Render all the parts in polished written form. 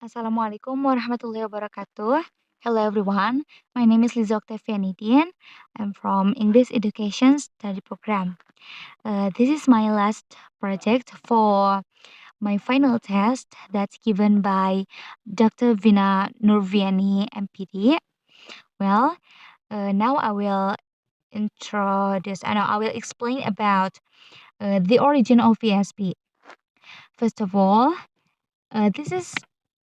Assalamualaikum warahmatullahi wabarakatuh. Hello everyone. My name is Liza Octaviani Din. I'm from English Education Study Program. This is my last project for my final test that's given by Dr. Vina Nurviyani M.Pd. Well, now I will I will explain about the origin of ESP. First of all, this is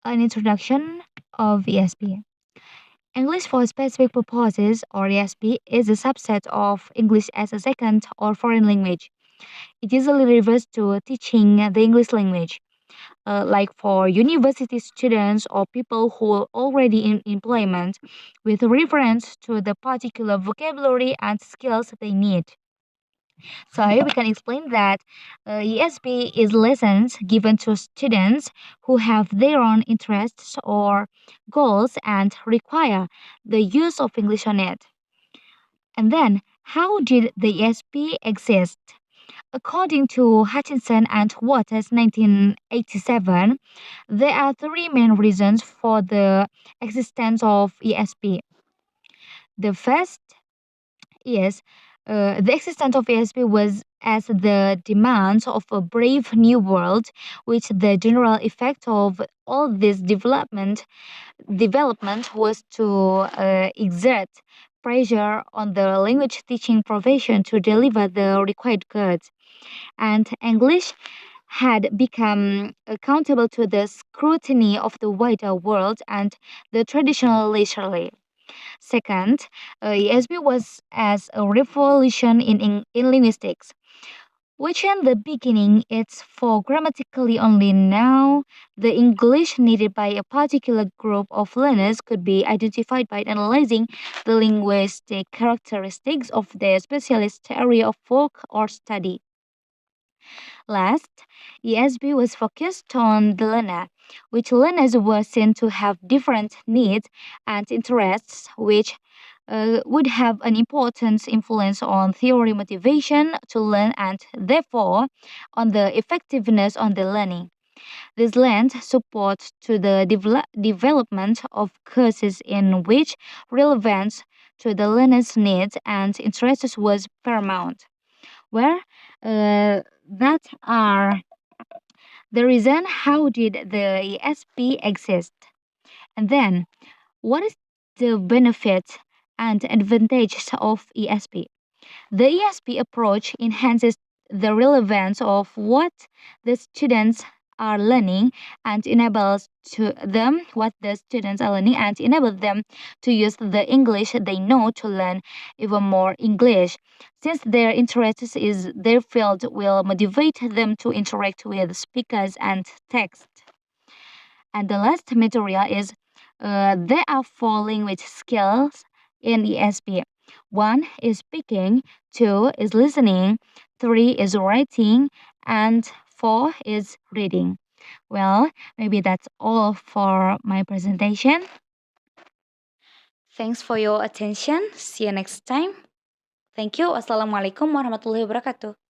an introduction of ESP. English for Specific Purposes, or ESP, is a subset of English as a second or foreign language. It usually refers to teaching the English language, like for university students or people who are already in employment, with reference to the particular vocabulary and skills they need. So we can explain that ESP is lessons given to students who have their own interests or goals and require the use of English on it. And then, how did the ESP exist? According to Hutchinson and Waters 1987, there are three main reasons for the existence of ESP. The first is the existence of ESP was as the demands of a brave new world, which the general effect of all this development was to exert pressure on the language teaching profession to deliver the required goods. And English had become accountable to the scrutiny of the wider world and the traditional leisurely. Second, ESP was as a revolution in linguistics, which in the beginning it's for grammatically only. Now the English needed by a particular group of learners could be identified by analyzing the linguistic characteristics of their specialist area of work or study. Last, ESP was focused on the learner, which learners were seen to have different needs and interests, which would have an important influence on theory motivation to learn and therefore on the effectiveness on the learning. This lent support to the development of courses in which relevance to the learner's needs and interests was paramount, where that are the reason how did the ESP exist, and then what is the benefit and advantages of ESP. The ESP approach enhances the relevance of what the students are learning and enables to them what the students are learning and enables them to use the English they know to learn even more English. Since their interest is their field will motivate them to interact with speakers and text. And the last material is there are four language skills in ESP. One is speaking, two is listening, three is writing, and four is reading. Well, maybe that's all for my presentation. Thanks for your attention. See you next time. Thank you. Wassalamualaikum warahmatullahi wabarakatuh.